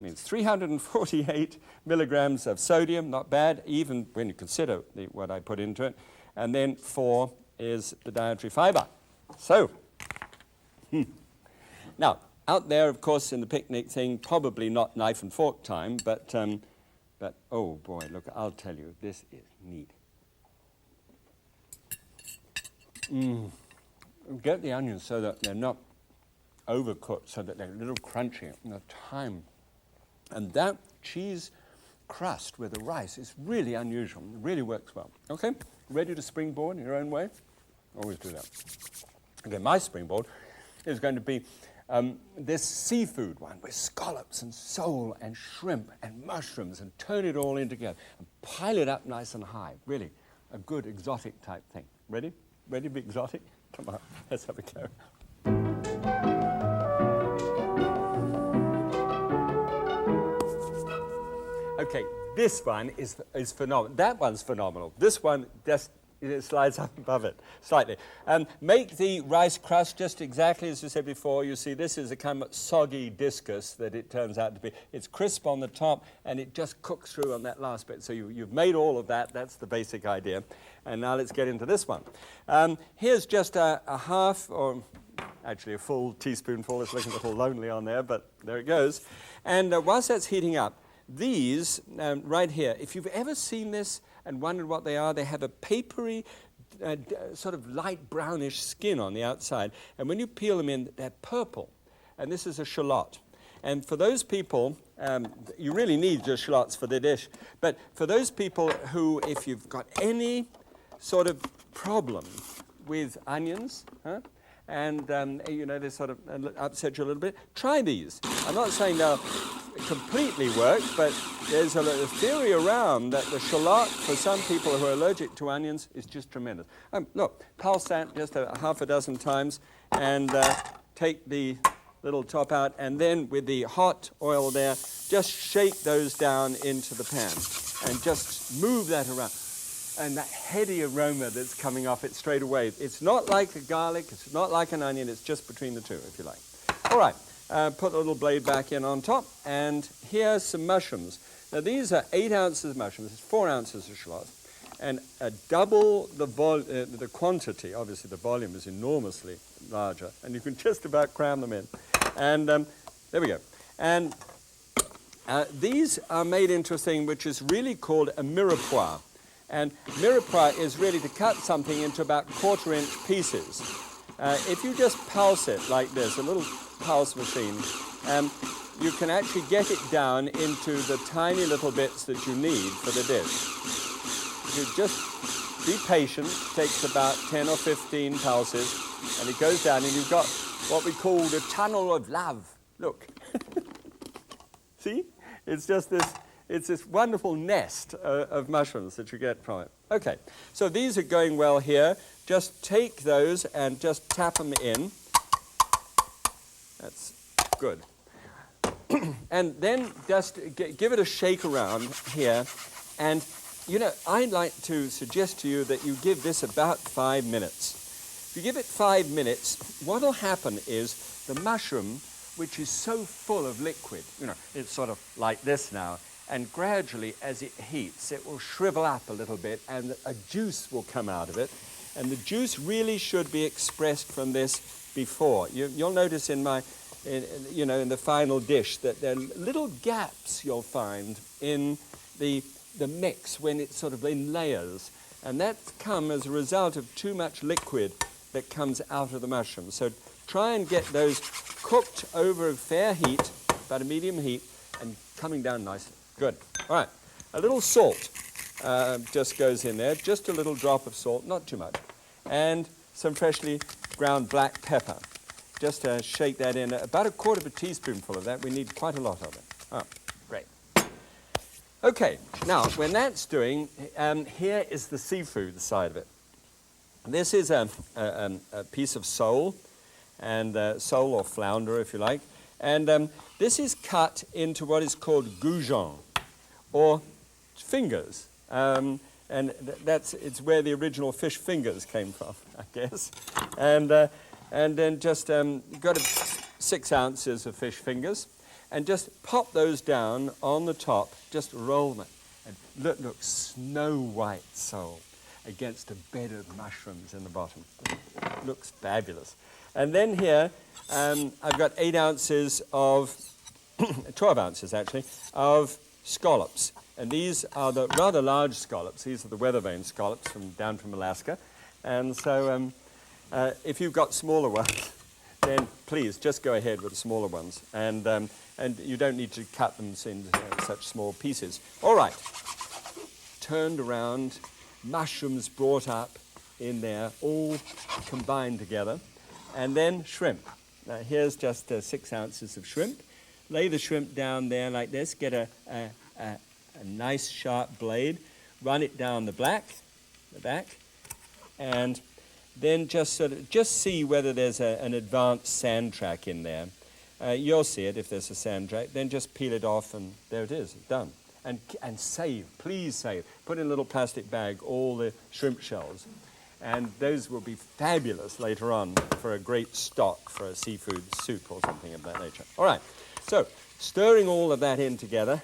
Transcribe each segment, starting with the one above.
means 348 milligrams of sodium, not bad, even when you consider what I put into it. And then 4 is the dietary fiber. So, now, out there, of course, in the picnic thing, probably not knife and fork time, but oh boy, look, I'll tell you, this is neat. Get the onions so that they're not overcooked, so that they're a little crunchy in the time. And that cheese crust with the rice is really unusual. It really works well. Okay, ready to springboard in your own way? Always do that. Okay, my springboard is going to be this seafood one with scallops and sole and shrimp and mushrooms, and turn it all in together and pile it up nice and high. Really, a good exotic type thing. Ready? Ready to be exotic? Come on, let's have a go. Okay, this one is phenomenal. That one's phenomenal. This one just it slides up above it slightly. Make the rice crust just exactly as you said before. You see, this is a kind of soggy discus that it turns out to be. It's crisp on the top, and it just cooks through on that last bit. So you've made all of that. That's the basic idea. And now let's get into this one. Here's just a half, or actually a full teaspoonful. It's looking a little lonely on there, but there it goes. And whilst that's heating up, these right here, if you've ever seen this and wondered what they are, they have a papery, sort of light brownish skin on the outside. And when you peel them in, they're purple. And this is a shallot. And for those people, you really need your shallots for the dish. But for those people who, if you've got any sort of problem with onions, and you know, they sort of upset you a little bit, try these. I'm not saying they'll completely work, but there's a theory around that the shallot for some people who are allergic to onions is just tremendous. Look, pulse that just a half a dozen times, and take the little top out, and then with the hot oil there, just shake those down into the pan, and just move that around. And that heady aroma that's coming off it straight away. It's not like a garlic, it's not like an onion, it's just between the two, if you like. All right, put the little blade back in on top, and here's some mushrooms. Now these are 8 ounces of mushrooms, it's 4 ounces of shallots, and double the quantity. Obviously the volume is enormously larger, and you can just about cram them in. And there we go. And these are made into a thing which is really called a mirepoix. And mirepoix is really to cut something into about 1/4-inch pieces. If you just pulse it like this, a little pulse machine, you can actually get it down into the tiny little bits that you need for the dish. You just be patient. It takes about 10 or 15 pulses, and it goes down, and you've got what we call the tunnel of love. Look. See? It's just this... It's this wonderful nest of mushrooms that you get from it. Okay, so these are going well here. Just take those and just tap them in. That's good. And then just give it a shake around here. And, you know, I'd like to suggest to you that you give this about 5 minutes. If you give it 5 minutes, what will happen is the mushroom, which is so full of liquid, you know, it's sort of like this now, and gradually, as it heats, it will shrivel up a little bit, and a juice will come out of it. And the juice really should be expressed from this before. You'll notice in the final dish that there are little gaps you'll find in the mix when it's sort of in layers. And that's come as a result of too much liquid that comes out of the mushroom. So try and get those cooked over a fair heat, about a medium heat, and coming down nicely. Good. All right. A little salt just goes in there. Just a little drop of salt, not too much. And some freshly ground black pepper. Just shake that in. About 1/4 teaspoonful of that. We need quite a lot of it. Oh, great. Okay. Now, when that's doing, here is the seafood side of it. This is a piece of sole, and sole or flounder, if you like. And this is cut into what is called goujons, or fingers. And it's where the original fish fingers came from, I guess. And then just got 6 ounces of fish fingers. and just pop those down on the top, just roll them. And look, snow white sole against a bed of mushrooms in the bottom. Looks fabulous. And then here, I've got 8 ounces of, 12 ounces actually, of scallops. And these are the rather large scallops. These are the weather vane scallops down from Alaska. And so if you've got smaller ones, then please just go ahead with the smaller ones. And you don't need to cut them in such small pieces. All right. Turned around, mushrooms brought up in there, all combined together. And then shrimp. Now here's just 6 ounces of shrimp. Lay the shrimp down there like this. Get a nice sharp blade. Run it down the back, and then just see whether there's an advanced sand track in there. You'll see it if there's a sand track. Then just peel it off, and there it is. It's done. And save, please save. Put in a little plastic bag all the shrimp shells. And those will be fabulous later on for a great stock for a seafood soup or something of that nature. All right, so stirring all of that in together.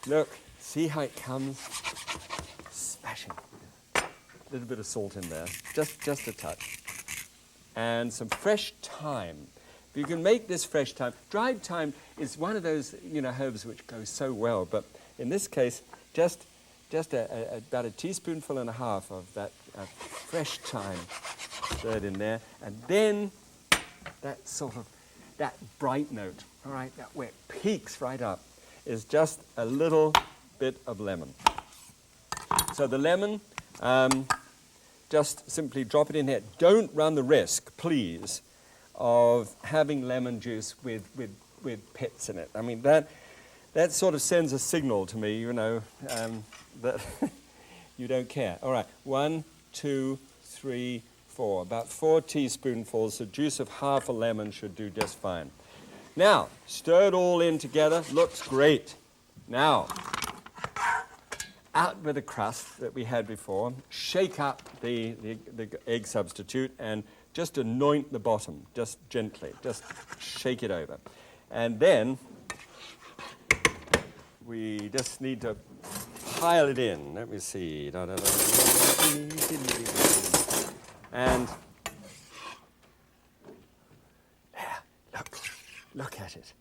Look, see how it comes? Smashing. A little bit of salt in there, just a touch. And some fresh thyme. If you can make this fresh thyme. Dried thyme is one of those, herbs which goes so well, but in this case, just about a teaspoonful and a half of that fresh thyme stirred in there, and then that bright note, all right, that where it peaks right up, is just a little bit of lemon. So the lemon, just simply drop it in here. Don't run the risk, please, of having lemon juice with pits in it. I mean, that sort of sends a signal to me, that you don't care. All right, 1, 2, 3, 4. About 4 teaspoonfuls. The juice of half a lemon should do just fine. Now, stir it all in together. Looks great. Now, out with the crust that we had before. Shake up the egg substitute and just anoint the bottom, just gently. Just shake it over. And then we just need to pile it in. Let me see. And there, look at it.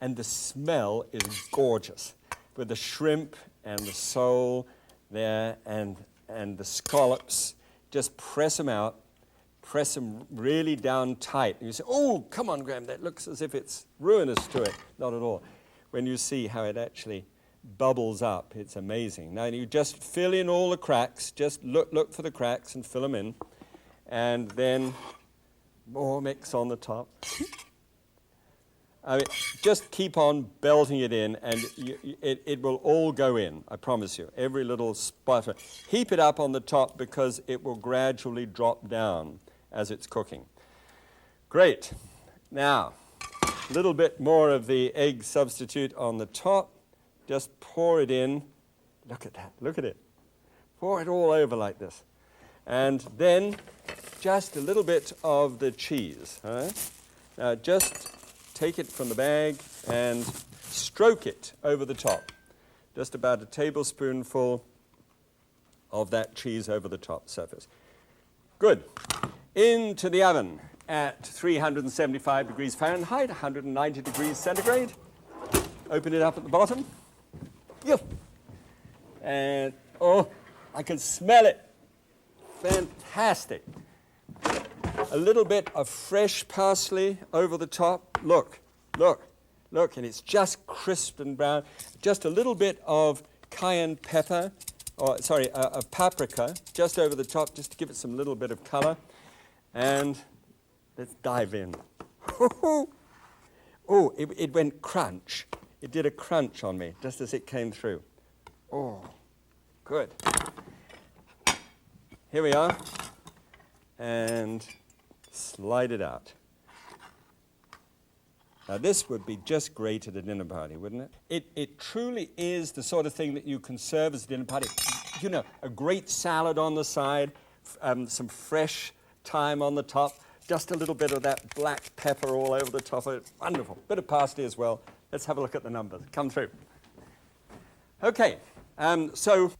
And the smell is gorgeous with the shrimp and the sole there and the scallops. Just press them out. Press them really down tight. And you say, oh, come on, Graham, that looks as if it's ruinous to it. Not at all. When you see how it actually bubbles up, it's amazing. Now you just fill in all the cracks. Just look for the cracks and fill them in. And then more mix on the top. I mean, just keep on belting it in, and it will all go in, I promise you. Every little spot. Heap it up on the top because it will gradually drop down as it's cooking. Great. Now, a little bit more of the egg substitute on the top. Just pour it in. Look at that. Look at it. Pour it all over like this. And then just a little bit of the cheese. All right? Now, just take it from the bag and stroke it over the top. Just about a tablespoonful of that cheese over the top surface. Good. Into the oven at 375 degrees Fahrenheit, 190 degrees centigrade. Open it up at the bottom. Yep. And, oh, I can smell it. Fantastic. A little bit of fresh parsley over the top. Look, and it's just crisp and brown. Just a little bit of cayenne pepper, of paprika, just over the top, just to give it some little bit of color. And let's dive in. Oh, it went crunch. It did a crunch on me, just as it came through. Oh, good. Here we are. And slide it out. Now this would be just great at a dinner party, wouldn't it? It truly is the sort of thing that you can serve as a dinner party. A great salad on the side, some fresh thyme on the top, just a little bit of that black pepper all over the top of it. Wonderful. Bit of parsley as well. Let's have a look at the numbers. Come through. Okay, so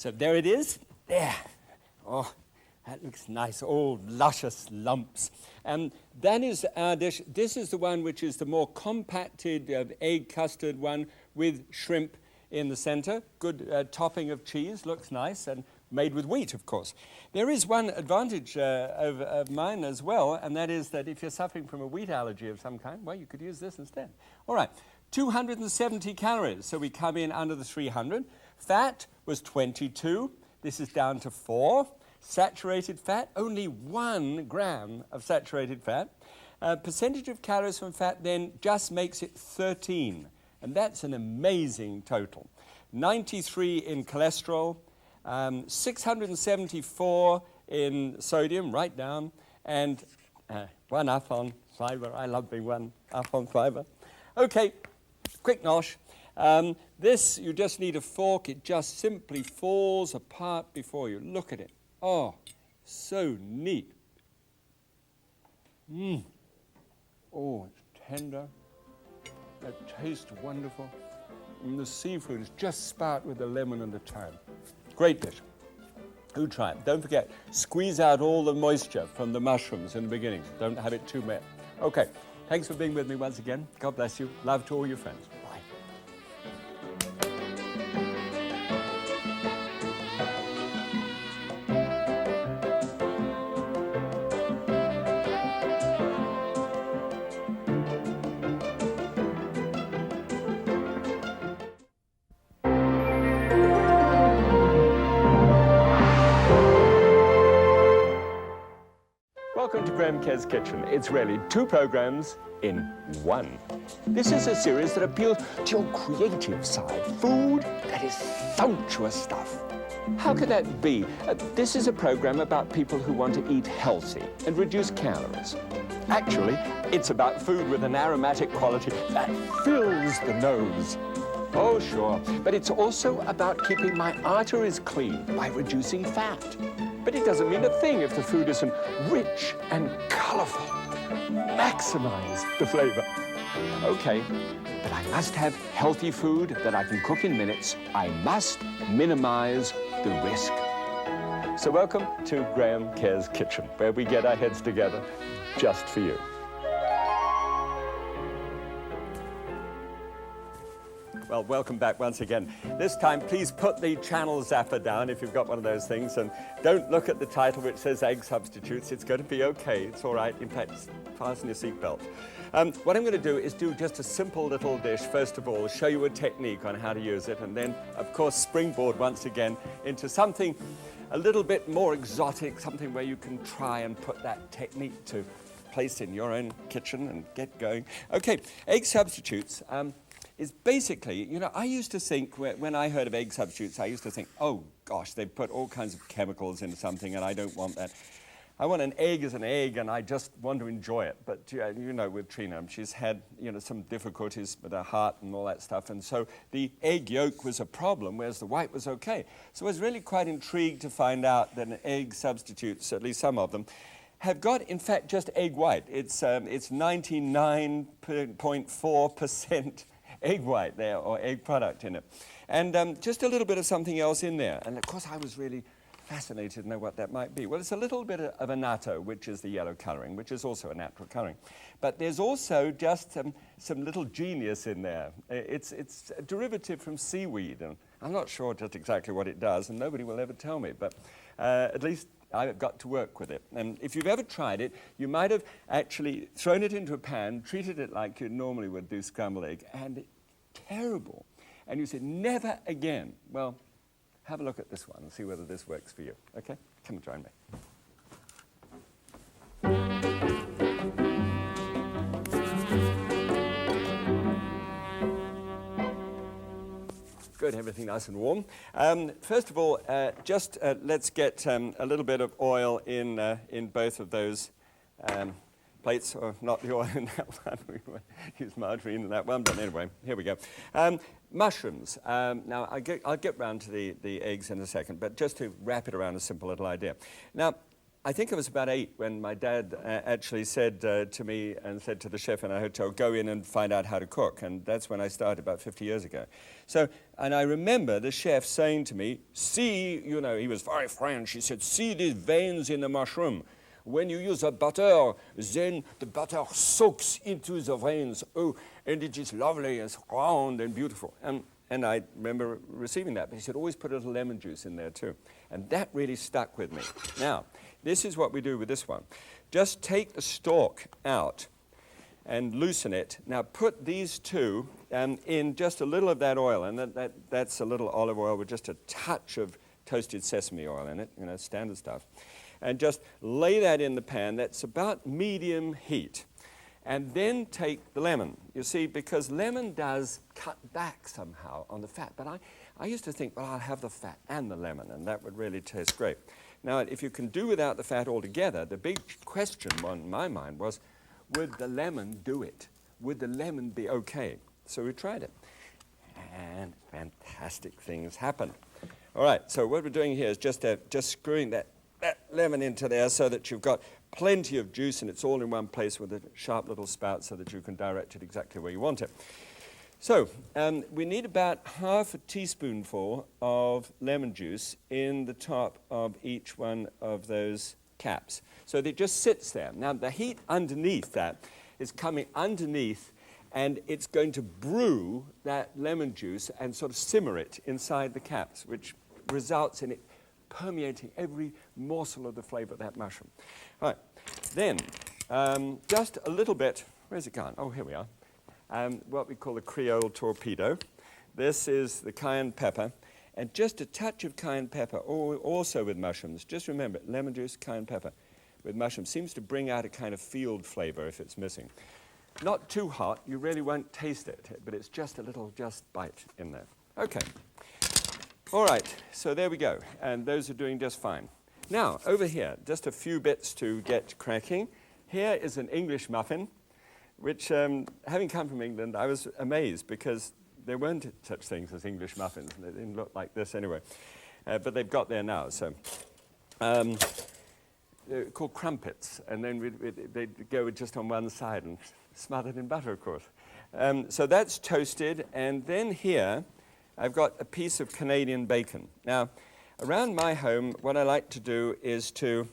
there it is. There. Oh, that looks nice. All luscious lumps. That is our dish. This is the one which is the more compacted egg custard one with shrimp in the center. Good topping of cheese. Looks nice and made with wheat, of course. There is one advantage of mine as well, and that is that if you're suffering from a wheat allergy of some kind, well, you could use this instead. All right, 270 calories, so we come in under the 300. Fat was 22. This is down to 4. Saturated fat, only 1 gram of saturated fat. Percentage of calories from fat then just makes it 13, and that's an amazing total. 93 in cholesterol, 674 in sodium, right down, and 1 up on fiber. I love being 1 up on fiber. Okay, quick nosh. This, you just need a fork. It just simply falls apart before you. Look at it. Oh, so neat. Oh, it's tender. It tastes wonderful. And the seafood is just spout with the lemon and the thyme. Great dish. Do try it. Don't forget, squeeze out all the moisture from the mushrooms in the beginning. Don't have it too wet. Okay, thanks for being with me once again. God bless you. Love to all your friends. Bye. Welcome to Graham Kerr's Kitchen. It's really 2 programs in 1. This is a series that appeals to your creative side. Food that is sumptuous stuff. How could that be? This is a program about people who want to eat healthy and reduce calories. Actually, it's about food with an aromatic quality that fills the nose. Oh, sure. But it's also about keeping my arteries clean by reducing fat. But it doesn't mean a thing if the food isn't rich and colorful. Maximize the flavor. Okay, but I must have healthy food that I can cook in minutes. I must minimize the risk. So welcome to Graham Kerr's Kitchen, where we get our heads together just for you. Well, welcome back once again. This time, please put the channel zapper down if you've got one of those things, and don't look at the title which says egg substitutes. It's going to be okay. It's all right. In fact, fasten your seatbelt. What I'm going to do is do just a simple little dish, first of all, show you a technique on how to use it, and then, of course, springboard once again into something a little bit more exotic, something where you can try and put that technique to place in your own kitchen and get going. Okay, egg substitutes. Is basically, you know, I used to think, when I heard of egg substitutes, I used to think, oh gosh, they put all kinds of chemicals into something and I don't want that. I want an egg as an egg and I just want to enjoy it. But you know, with Trina, she's had, you know, some difficulties with her heart and all that stuff, and so the egg yolk was a problem, whereas the white was okay. So I was really quite intrigued to find out that an egg substitutes, at least some of them, have got, in fact, just egg white. It's 99.4% egg white there, or egg product in it. And just a little bit of something else in there. And of course, I was really fascinated to know what that might be. Well, it's a little bit of annatto, which is the yellow coloring, which is also a natural coloring. But there's also just some little genius in there. It's a derivative from seaweed, and I'm not sure just exactly what it does, and nobody will ever tell me, but at least I've got to work with it. And if you've ever tried it, you might have actually thrown it into a pan, treated it like you normally would do scrambled egg, and it's terrible. And you said, never again. Well, have a look at this one and see whether this works for you. Okay? Come and join me. Good, everything nice and warm. First of all, let's get a little bit of oil in both of those plates, or not the oil in that one. We use margarine in that one, but anyway, here we go. Mushrooms. Now, I'll get round to the eggs in a second, but just to wrap it around a simple little idea. Now, I think I was about 8 when my dad actually said to me and said to the chef in our hotel, go in and find out how to cook. And that's when I started about 50 years ago. So, and I remember the chef saying to me, see, you know, he was very French. He said, see these veins in the mushroom. When you use a butter, then the butter soaks into the veins. Oh, and it is lovely, it's round and beautiful. And I remember receiving that. But he said, always put a little lemon juice in there too. And that really stuck with me. Now, this is what we do with this one. Just take the stalk out and loosen it. Now put these two in just a little of that oil, and that's a little olive oil with just a touch of toasted sesame oil in it, you know, standard stuff. And just lay that in the pan. That's about medium heat. And then take the lemon. You see, because lemon does cut back somehow on the fat. But I used to think, well, I'll have the fat and the lemon, and that would really taste great. Now, if you can do without the fat altogether, the big question on my mind was, would the lemon do it? Would the lemon be okay? So we tried it. And fantastic things happen. All right, so what we're doing here is just screwing that lemon into there so that you've got plenty of juice and it's all in one place with a sharp little spout so that you can direct it exactly where you want it. So we need about half a teaspoonful of lemon juice in the top of each one of those caps. So it just sits there. Now the heat underneath that is coming underneath, and it's going to brew that lemon juice and sort of simmer it inside the caps, which results in it permeating every morsel of the flavor of that mushroom. All right, then just a little bit, where's it gone? Oh, here we are. What we call the Creole torpedo. This is the cayenne pepper, and just a touch of cayenne pepper, also with mushrooms. Just remember, lemon juice, cayenne pepper with mushrooms seems to bring out a kind of field flavor if it's missing. Not too hot, you really won't taste it, but it's just a little bite in there. Okay. All right, so there we go, and those are doing just fine. Now, over here, just a few bits to get cracking. Here is an English muffin, which, having come from England, I was amazed because there weren't such things as English muffins. They didn't look like this anyway, but they've got there now. So, they're called crumpets, and then they'd go just on one side and smothered in butter, of course. So that's toasted, and then here, I've got a piece of Canadian bacon. Now, around my home, what I like to do is to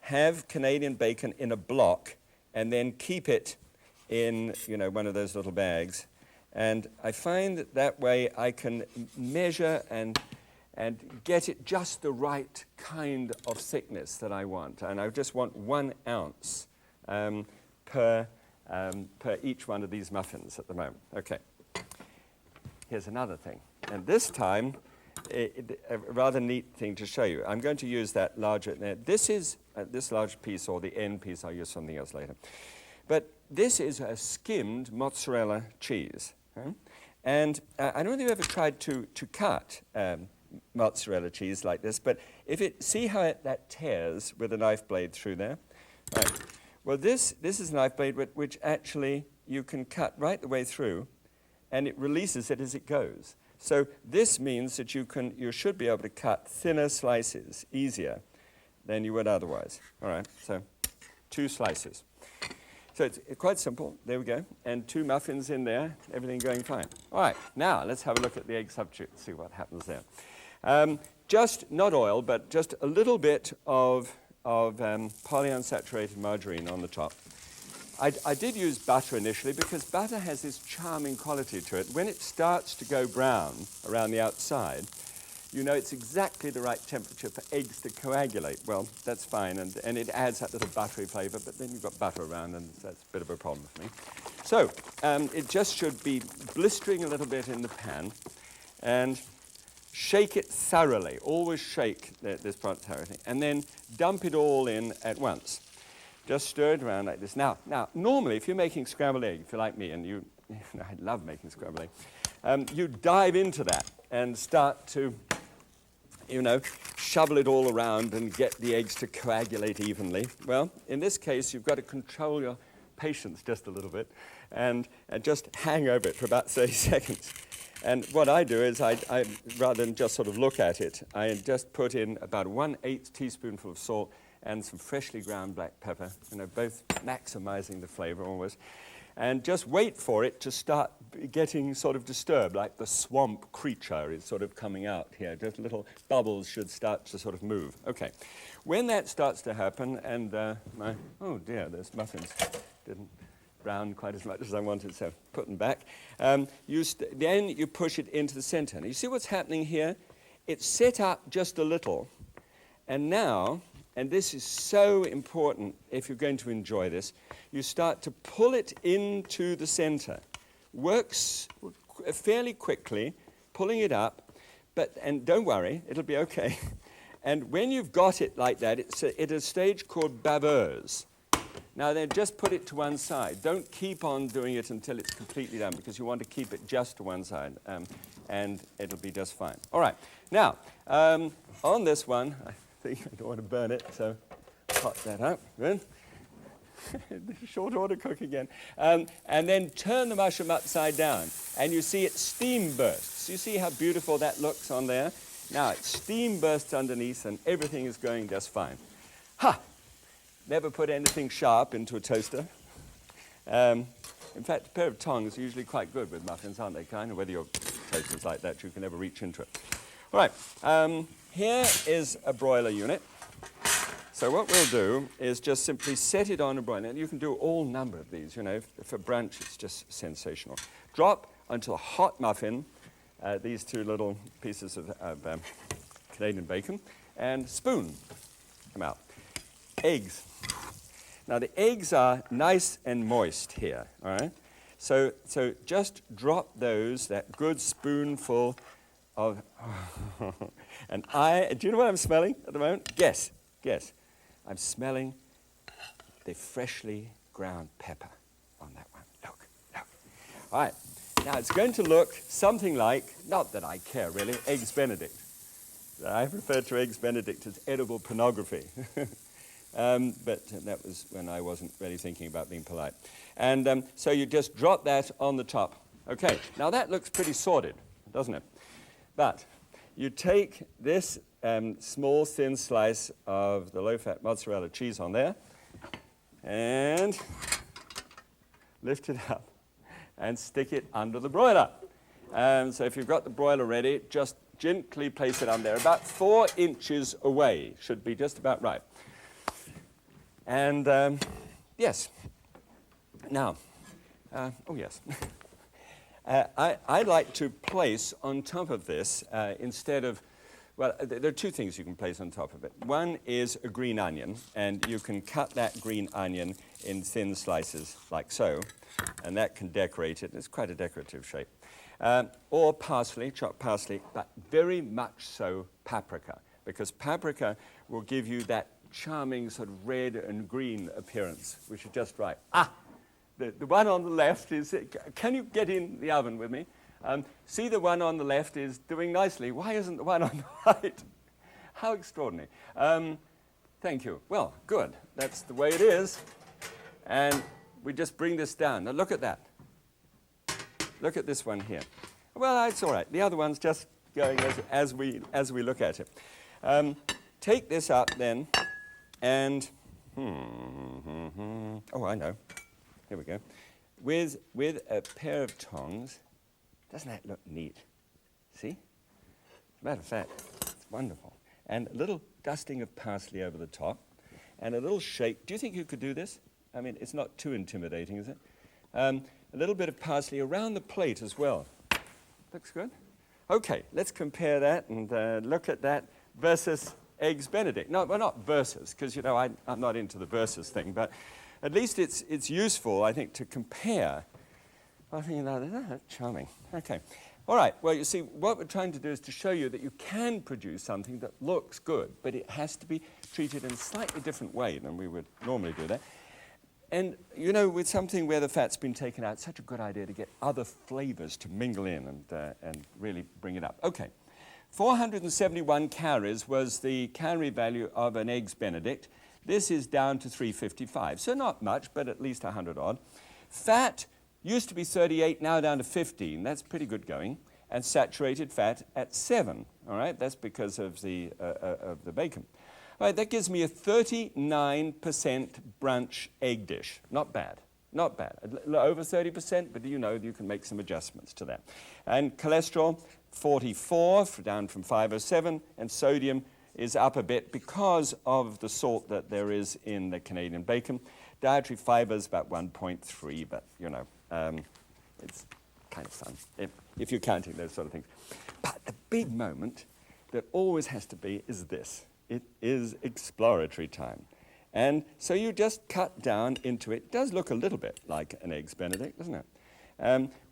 have Canadian bacon in a block and then keep it in, you know, one of those little bags. And I find that way I can measure and get it just the right kind of thickness that I want. And I just want 1 ounce per each one of these muffins at the moment. Okay. Here's another thing. And this time, a rather neat thing to show you. I'm going to use that larger. This is this large piece, or the end piece. I'll use something else later. But this is a skimmed mozzarella cheese. And I don't know if you've ever tried to cut mozzarella cheese like this, but see how that tears with a knife blade through there? Right. Well, this is a knife blade which actually you can cut right the way through, and it releases it as it goes. So this means that you should be able to cut thinner slices easier than you would otherwise. All right, so 2 slices. So it's quite simple. There we go. And 2 muffins in there, everything going fine. All right, now let's have a look at the egg substitute and see what happens there. Just not oil, but just a little bit of polyunsaturated margarine on the top. I did use butter initially because butter has this charming quality to it. When it starts to go brown around the outside, you know it's exactly the right temperature for eggs to coagulate. Well, that's fine, and it adds that little buttery flavor, but then you've got butter around, and that's a bit of a problem for me. So it just should be blistering a little bit in the pan, and shake it thoroughly. Always shake this part thoroughly, and then dump it all in at once. Just stir it around like this. Now, normally, if you're making scrambled egg, if you're like me, and I love making scrambled egg, you dive into that and start to, shovel it all around and get the eggs to coagulate evenly. Well, in this case, you've got to control your patience just a little bit and just hang over it for about 30 seconds. And what I do is, I rather than just sort of look at it, I just put in about 1/8 teaspoonful of salt and some freshly ground black pepper, both maximizing the flavor always. And just wait for it to start getting sort of disturbed, like the swamp creature is sort of coming out here. Just little bubbles should start to sort of move. Okay. When that starts to happen, and oh dear, those muffins didn't brown quite as much as I wanted, so put them back. Then you push it into the center. Now, you see what's happening here? It's set up just a little, and now, and this is so important if you're going to enjoy this, you start to pull it into the center. Works fairly quickly, pulling it up, and don't worry, it'll be okay. And when you've got it like that, it's at a stage called baveuse. Now then, just put it to one side. Don't keep on doing it until it's completely done, because you want to keep it just to one side, and it'll be just fine. All right. Now, on this one, I think I don't want to burn it, so pop that up. Good. Short order cook again. And then turn the mushroom upside down, and you see it steam bursts. You see how beautiful that looks on there? Now, it steam bursts underneath, and everything is going just fine. Ha! Never put anything sharp into a toaster. In fact, a pair of tongs are usually quite good with muffins, aren't they? Kind of, whether your toaster's like that, you can never reach into it. All right, here is a broiler unit. So what we'll do is just simply set it on a broiler. And you can do all number of these, For brunch, it's just sensational. Drop onto a hot muffin these two little pieces of Canadian bacon, and spoon them out. Eggs. Now the eggs are nice and moist here, all right? So just drop those, that good spoonful of, and do you know what I'm smelling at the moment? Guess. I'm smelling the freshly ground pepper on that one. Look. All right, now it's going to look something like, not that I care really, Eggs Benedict. I refer to Eggs Benedict as edible pornography. But that was when I wasn't really thinking about being polite. And so you just drop that on the top. Okay, now that looks pretty sordid, doesn't it? But you take this small, thin slice of the low-fat mozzarella cheese on there and lift it up and stick it under the broiler. So if you've got the broiler ready, just gently place it on there. About 4 inches away should be just about right. And yes. Now, oh yes. I like to place on top of this, instead of, well, there are 2 things you can place on top of it. One is a green onion, and you can cut that green onion in thin slices like so, and that can decorate it. It's quite a decorative shape. Or parsley, chopped parsley, but very much so paprika, because paprika will give you that charming sort of red and green appearance, which is just right. The one on the left is, can you get in the oven with me? See, the one on the left is doing nicely. Why isn't the one on the right? How extraordinary. Thank you. Well, good. That's the way it is. And we just bring this down. Now look at that. Look at this one here. Well, it's all right. The other one's just going as we look at it. Take this up then, and oh, I know. Here we go. With a pair of tongs. Doesn't that look neat? See? As a matter of fact, it's wonderful. And a little dusting of parsley over the top, and a little shake. Do you think you could do this? I mean, it's not too intimidating, is it? A little bit of parsley around the plate as well. Looks good. Okay, let's compare that and look at that versus Eggs Benedict. No, well, not versus, because, I'm not into the versus thing, but at least it's useful, I think, to compare. I think that's charming. Okay. All right. Well, you see, what we're trying to do is to show you that you can produce something that looks good, but it has to be treated in a slightly different way than we would normally do that. And, with something where the fat's been taken out, it's such a good idea to get other flavors to mingle in and really bring it up. Okay. 471 calories was the calorie value of an Eggs Benedict. This is down to 355, so not much, but at least 100 odd. Fat used to be 38, now down to 15. That's pretty good going. And saturated fat at 7. All right, that's because of the bacon. Right, that gives me a 39% brunch egg dish. Not bad. Not bad. Over 30%, but you know you can make some adjustments to that. And cholesterol, 44, down from 507, and sodium is up a bit because of the salt that there is in the Canadian bacon. Dietary fiber is about 1.3, but you know, it's kind of fun if you're counting those sort of things. But the big moment that always has to be is this. It is exploratory time. And so you just cut down into it. It does look a little bit like an Eggs Benedict, doesn't it?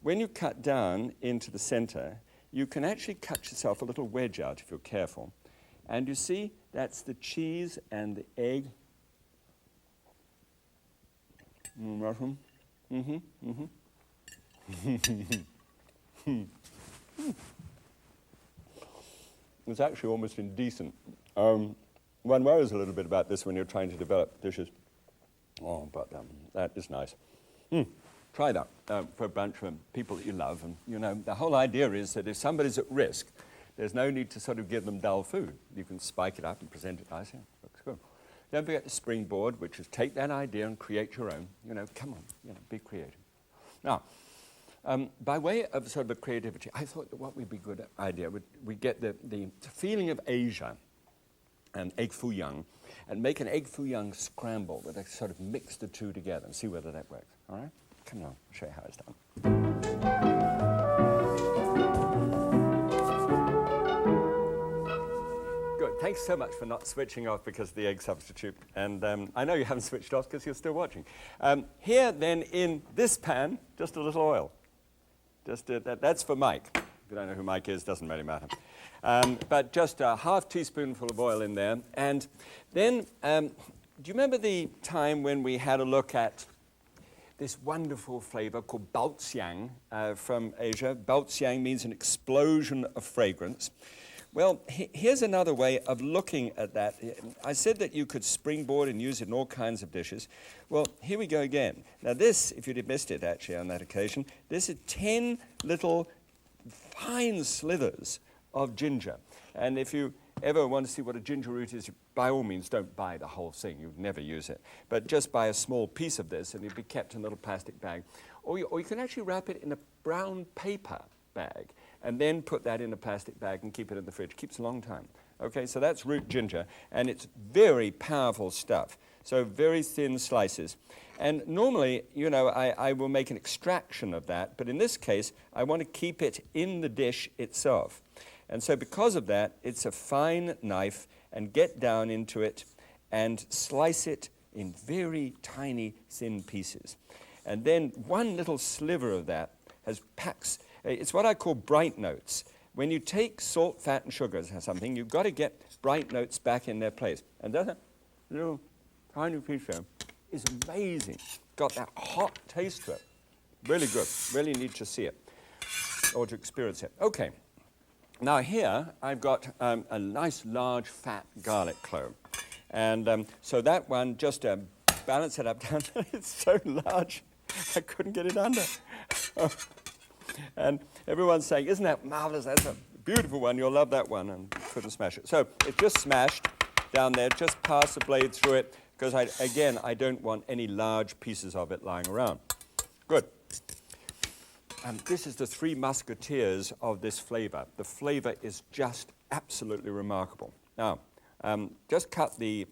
When you cut down into the center, you can actually cut yourself a little wedge out if you're careful. And you see, that's the cheese and the egg. It's actually almost indecent. One worries a little bit about this when you're trying to develop dishes. Oh, but that is nice. Try that for a bunch of people that you love. And, you know, the whole idea is that if somebody's at risk, there's no need to sort of give them dull food. You can spike it up and present it nicely. Looks good. Don't forget the springboard, which is take that idea and create your own. You know, come on, you know, be creative. Now, by way of sort of a creativity, I thought that what would be a good idea would we get the feeling of Asia and egg foo young, and make an egg foo young scramble where they sort of mix the two together and see whether that works. All right? Come on, I'll show you how it's done. Good. Thanks so much for not switching off because of the egg substitute. And I know you haven't switched off because you're still watching. Here, then, in this pan, just a little oil. That's for Mike. If you don't know who Mike is, doesn't really matter. But just a half teaspoonful of oil in there. And then, do you remember the time when we had a look at this wonderful flavor called baoziang from Asia? Baoziang means an explosion of fragrance. Well, here's another way of looking at that. I said that you could springboard and use it in all kinds of dishes. Well, here we go again. Now this, if you'd missed it actually on that occasion, this is 10 little fine slithers of ginger. And if you ever want to see what a ginger root is, by all means don't buy the whole thing. You'd never use it. But just buy a small piece of this and it'd be kept in a little plastic bag. Or you can actually wrap it in a brown paper bag and then put that in a plastic bag and keep it in the fridge. Keeps a long time. Okay, so that's root ginger, and it's very powerful stuff. So very thin slices. And normally, you know, I will make an extraction of that, but in this case, I want to keep it in the dish itself. And so because of that, it's a fine knife, and get down into it and slice it in very tiny, thin pieces. And then one little sliver of that packs. It's what I call bright notes. When you take salt, fat, and sugars or something, you've got to get bright notes back in their place. And that little tiny piece there is amazing. Got that hot taste to it. Really good. Really need to see it or to experience it. Okay. Now here I've got a nice large fat garlic clove. And so that one, just balance it up down. It's so large, I couldn't get it under. And everyone's saying, isn't that marvelous? That's a beautiful one. You'll love that one. And couldn't smash it. So it's just smashed down there. Just pass the blade through it because, I don't want any large pieces of it lying around. Good. And this is the three musketeers of this flavor. The flavor is just absolutely remarkable. Now, just cut the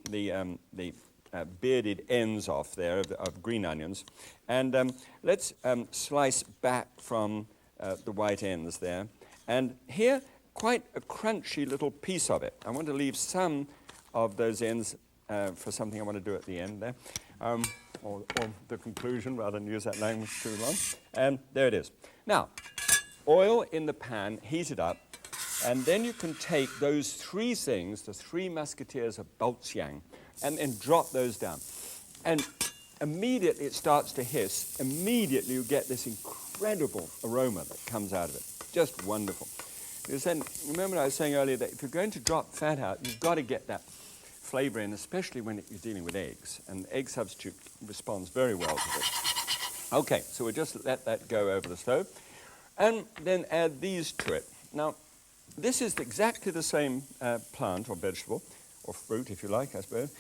bearded ends off there of green onions. And let's slice back from the white ends there. And here, quite a crunchy little piece of it. I want to leave some of those ends for something I want to do at the end there. Or the conclusion, rather than use that language too long. And there it is. Now, oil in the pan, heat it up. And then you can take those three things, the three musketeers of baoziang, and then drop those down. And immediately it starts to hiss. Immediately you get this incredible aroma that comes out of it. Just wonderful. Because then, remember I was saying earlier that if you're going to drop fat out, you've got to get that flavor in, especially when you're dealing with eggs. And egg substitute responds very well to this. Okay, so we'll just let that go over the stove. And then add these to it. Now, this is exactly the same plant or vegetable, or fruit if you like, I suppose.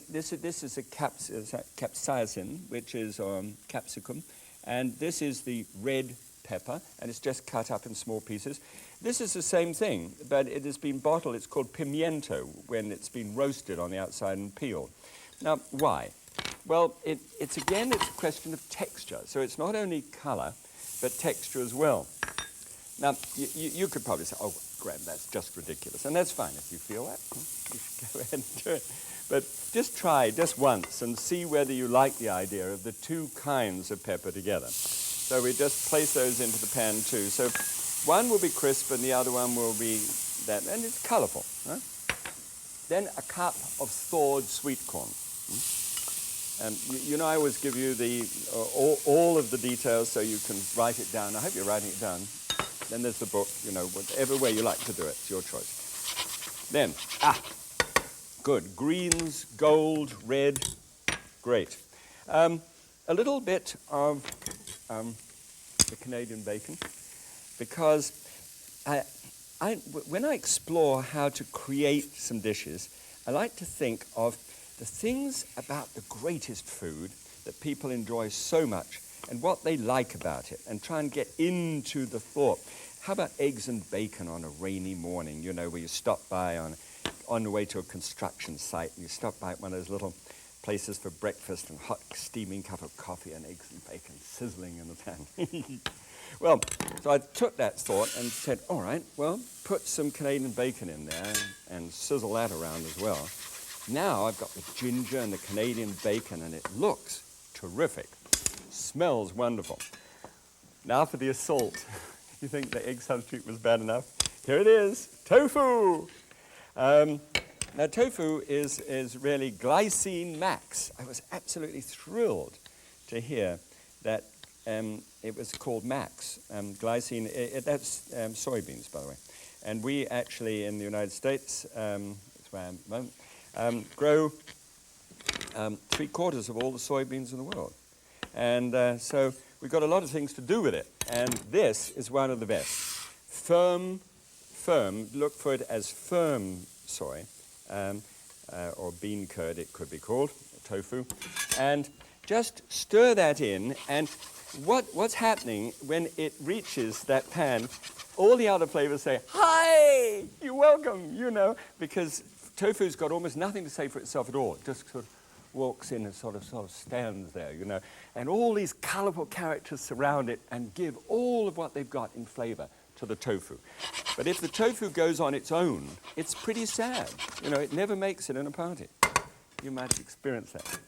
This is a capsaicin, which is capsicum, and this is the red pepper, and it's just cut up in small pieces. This is the same thing, but it has been bottled. It's called pimiento when it's been roasted on the outside and peeled. Now, why? Well, it's a question of texture. So it's not only color, but texture as well. Now, you could probably say, oh, Graham, that's just ridiculous. And that's fine if you feel that. You should go ahead and do it. But just try just once and see whether you like the idea of the two kinds of pepper together. So we just place those into the pan too. So one will be crisp and the other one will be that, and it's colorful. Right? Then a cup of thawed sweet corn. And you know I always give you all of the details so you can write it down. I hope you're writing it down. Then there's the book, you know, whatever way you like to do it. It's your choice. Then, good. Greens, gold, red, great. A little bit of the Canadian bacon, because when I explore how to create some dishes, I like to think of the things about the greatest food that people enjoy so much and what they like about it, and try and get into the thought. How about eggs and bacon on a rainy morning, you know, where you stop by on the way to a construction site, and you stop by one of those little places for breakfast and hot steaming cup of coffee and eggs and bacon sizzling in the pan. Well, so I took that thought and said, all right, well, put some Canadian bacon in there and sizzle that around as well. Now I've got the ginger and the Canadian bacon, and it looks terrific. Smells wonderful. Now for the assault. You think the egg substitute was bad enough? Here it is, tofu. Now tofu is really glycine max. I was absolutely thrilled to hear that it was called max. Glycine, that's soybeans, by the way. And we actually, in the United States, that's where I am at the moment, grow 3/4 of all the soybeans in the world. And so we've got a lot of things to do with it. And this is one of the best. Firm, look for it as firm soy, or bean curd it could be called, tofu. And just stir that in, and what's happening when it reaches that pan, all the other flavors say, hi, you're welcome, you know, because tofu's got almost nothing to say for itself at all. It just sort of walks in and sort of stands there, you know, and all these colorful characters surround it and give all of what they've got in flavor to the tofu. But if the tofu goes on its own, it's pretty sad. You know, it never makes it in a party. You might experience that.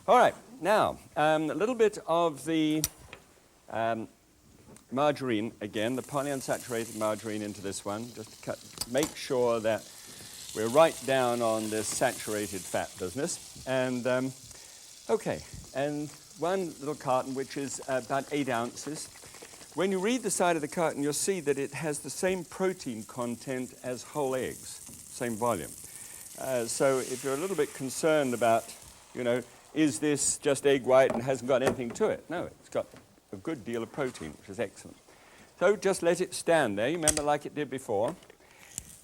All right, now, a little bit of the margarine, again, the polyunsaturated margarine into this one, just to make sure that we're right down on this saturated fat business. And, okay, and one little carton, which is about 8 ounces. When you read the side of the carton, you'll see that it has the same protein content as whole eggs, same volume. So if you're a little bit concerned about, you know, is this just egg white and hasn't got anything to it? No, it's got a good deal of protein, which is excellent. So just let it stand there, you remember, like it did before,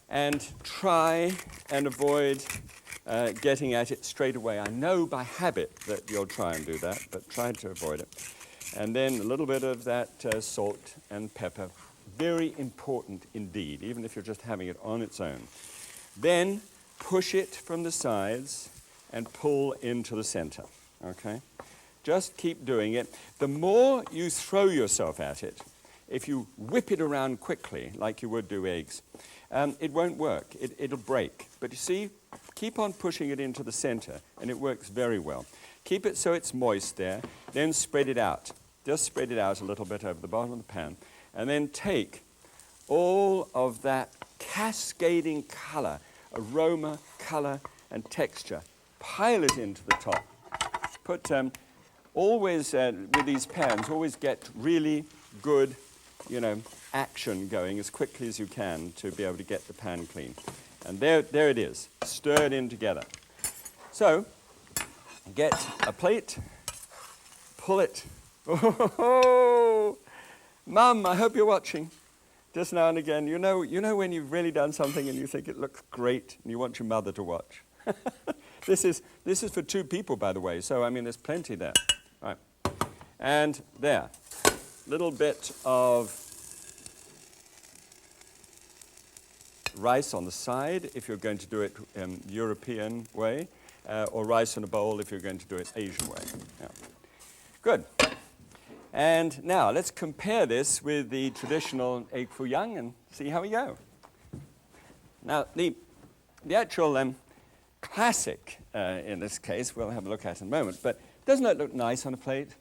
and try and avoid getting at it straight away. I know by habit that you'll try and do that, but try to avoid it. And then a little bit of that salt and pepper, very important indeed, even if you're just having it on its own. Then push it from the sides and pull into the center, okay? Just keep doing it. The more you throw yourself at it, if you whip it around quickly, like you would do eggs, it won't work. It'll break. But you see, keep on pushing it into the center, and it works very well. Keep it so it's moist there, then spread it out. Just spread it out a little bit over the bottom of the pan, and then take all of that cascading color, aroma, color, and texture, pile it into the top. Put, always, with these pans, always get really good, you know, action going as quickly as you can to be able to get the pan clean. And there it is, stirred in together. So, get a plate, pull it. Oh, Mum, I hope you're watching. Just now and again, you know when you've really done something and you think it looks great and you want your mother to watch. This is for 2 people, by the way, so I mean there's plenty there. Right. And there, little bit of rice on the side if you're going to do it European way, or rice in a bowl if you're going to do it Asian way. Yeah. Good. And now let's compare this with the traditional egg foo young and see how we go. Now the actual classic in this case we'll have a look at in a moment, but doesn't it look nice on a plate?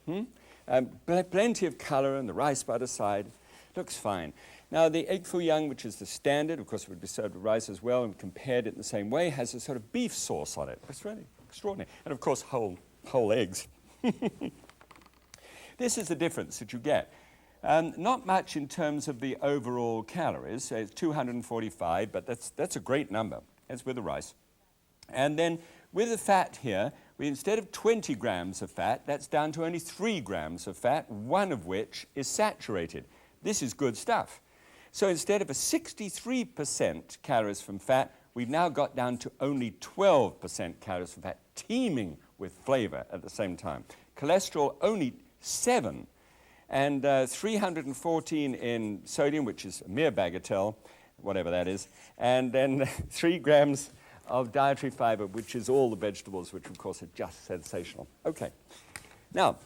Plenty of color and the rice by the side. Looks fine. Now the egg foo young, which is the standard, of course it would be served with rice as well and compared it in the same way, has a sort of beef sauce on it. It's really extraordinary. And of course whole eggs. This is the difference that you get. Not much in terms of the overall calories. It's 245, but that's a great number. That's with the rice. And then with the fat here, instead of 20 grams of fat, that's down to only 3 grams of fat, one of which is saturated. This is good stuff. So instead of a 63% calories from fat, we've now got down to only 12% calories from fat, teeming with flavor at the same time. Cholesterol only 7, and 314 in sodium, which is a mere bagatelle, whatever that is, and then 3 grams of dietary fiber, which is all the vegetables, which of course are just sensational. Okay. Now,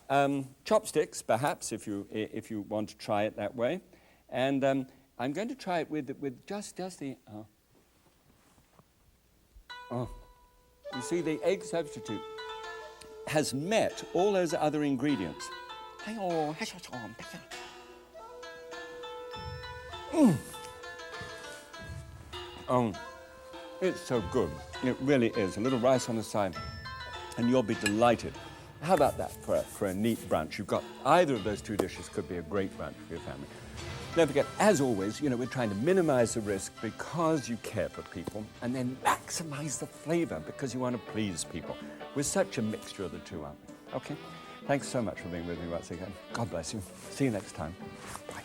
chopsticks, perhaps, if you want to try it that way. And I'm going to try it with just the... You see, the egg substitute has met all those other ingredients. It's so good. It really is. A little rice on the side, and you'll be delighted. How about that for a neat brunch? You've got either of those 2 dishes could be a great brunch for your family. Don't forget, as always, we're trying to minimize the risk because you care for people, and then maximize the flavor because you want to please people. We're such a mixture of the 2, aren't we? Okay? Thanks so much for being with me once again. God bless you. See you next time. Bye.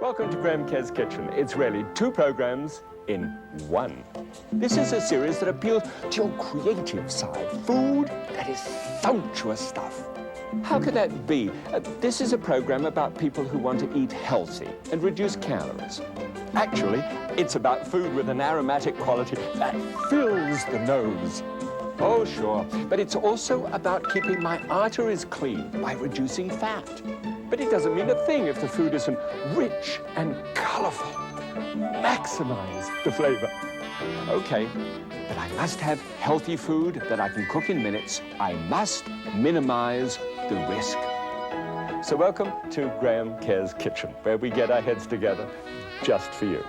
Welcome to Graham Kerr's Kitchen. It's really 2 programs in 1. This is a series that appeals to your creative side. Food that is sumptuous stuff. How could that be? This is a program about people who want to eat healthy and reduce calories. Actually, it's about food with an aromatic quality that fills the nose. Oh, sure. But it's also about keeping my arteries clean by reducing fat. But it doesn't mean a thing if the food isn't rich and colorful. Maximize the flavor. Okay, but I must have healthy food that I can cook in minutes. I must minimize the risk. So welcome to Graham Kerr's Kitchen, where we get our heads together just for you.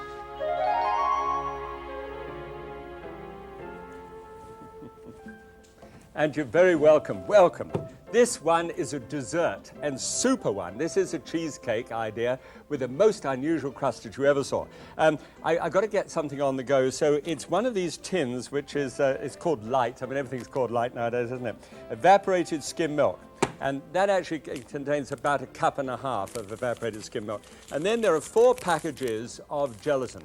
And you're very welcome. Welcome. This one is a dessert, and super one. This is a cheesecake idea with the most unusual crust that you ever saw. I got to get something on the go, so it's one of these tins, which is it's called light. I mean, everything's called light nowadays, isn't it? Evaporated skim milk. And that actually contains about 1.5 cups of evaporated skim milk. And then there are 4 packages of gelatin,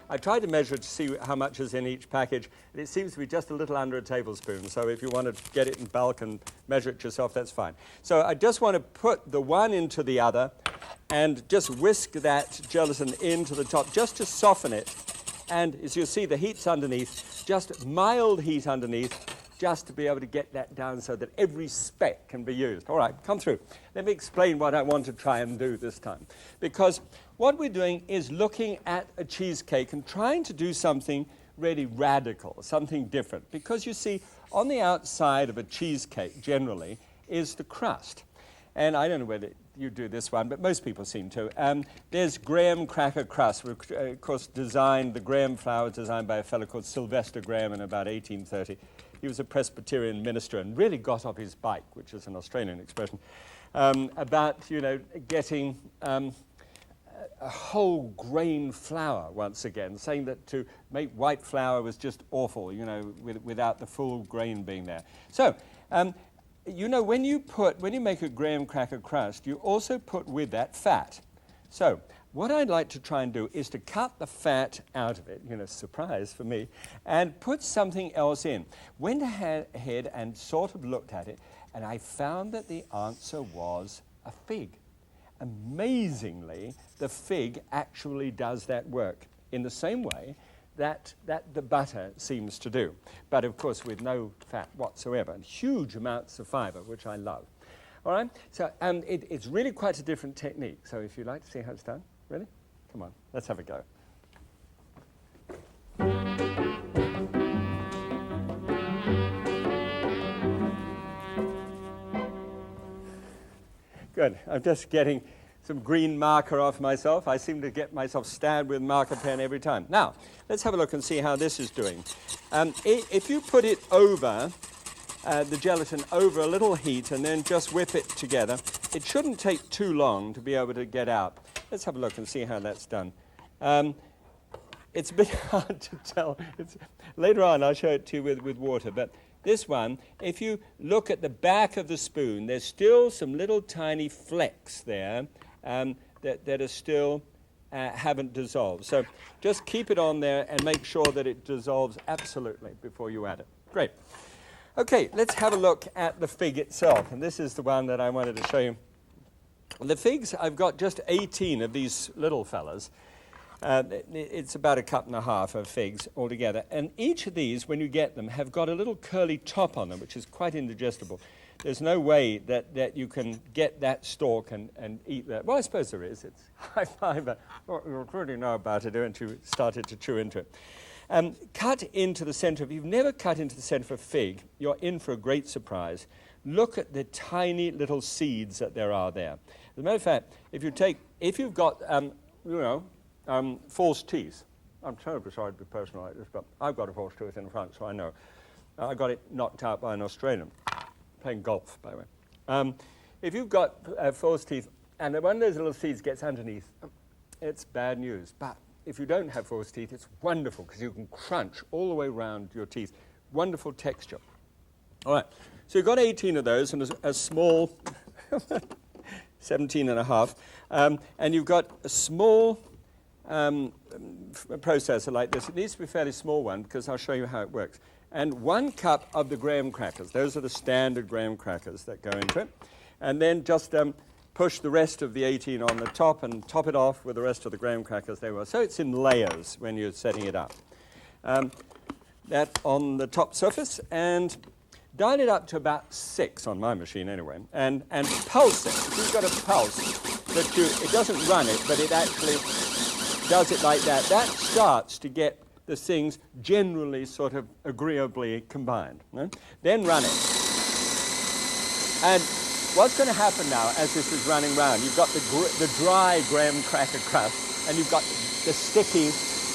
I tried to measure to see how much is in each package, and it seems to be just a little under a tablespoon. So if you want to get it in bulk and measure it yourself, that's fine. So I just want to put the one into the other and just whisk that gelatin into the top just to soften it. And as you'll see, the heat's underneath, just mild heat underneath, just to be able to get that down so that every speck can be used. All right, come through. Let me explain what I want to try and do this time. Because what we're doing is looking at a cheesecake and trying to do something really radical, something different. Because you see, on the outside of a cheesecake, generally, is the crust. And I don't know whether you do this one, but most people seem to. There's graham cracker crust, which, of course, the graham flour was designed by a fellow called Sylvester Graham in about 1830. he was a Presbyterian minister and really got off his bike, which is an Australian expression, about, getting a whole grain flour once again, saying that to make white flour was just awful, without the full grain being there. So, when you make a graham cracker crust, you also put with that fat. So, what I'd like to try and do is to cut the fat out of it, surprise for me, and put something else in. Went ahead and sort of looked at it, and I found that the answer was a fig. Amazingly, the fig actually does that work in the same way that the butter seems to do. But of course with no fat whatsoever, and huge amounts of fiber, which I love. All right, so it's really quite a different technique. So if you'd like to see how it's done, really? Come on, let's have a go. Good, I'm just getting some green marker off myself. I seem to get myself stabbed with marker pen every time. Now, let's have a look and see how this is doing. If you put it over, the gelatin over a little heat and then just whip it together, it shouldn't take too long to be able to get out. Let's have a look and see how that's done. It's a bit hard to tell. Later on, I'll show it to you with water, but this one, if you look at the back of the spoon, there's still some little tiny flecks there that are still haven't dissolved. So just keep it on there and make sure that it dissolves absolutely before you add it. Great. Okay, let's have a look at the fig itself. And this is the one that I wanted to show you. The figs, I've got just 18 of these little fellas. It's about 1.5 cups of figs altogether. And each of these, when you get them, have got a little curly top on them, which is quite indigestible. There's no way that you can get that stalk and eat that. Well, I suppose there is. It's high fiber. You already know about it, haven't you? Started to chew into it. Cut into the center. If you've never cut into the center of a fig, you're in for a great surprise. Look at the tiny little seeds that there are there. As a matter of fact, if you've got, false teeth. I'm terribly sorry to be personal like this, but I've got a false tooth in front, so I know. I got it knocked out by an Australian, playing golf, by the way. If you've got false teeth, and one of those little seeds gets underneath, it's bad news. But if you don't have false teeth, it's wonderful, because you can crunch all the way around your teeth. Wonderful texture. All right, so you've got 18 of those, and a small, 17 and a half, and you've got a small processor like this. It needs to be a fairly small one because I'll show you how it works. And 1 cup of the graham crackers. Those are the standard graham crackers that go into it. And then just push the rest of the 18 on the top and top it off with the rest of the graham crackers they were. So it's in layers when you're setting it up. That on the top surface, and dial it up to about 6 on my machine anyway, and pulse it. If you've got a pulse, it doesn't run it, but it actually does it like that. That starts to get the things generally sort of agreeably combined. Right? Then run it. And what's going to happen now as this is running round, you've got the dry graham cracker crust, and you've got the sticky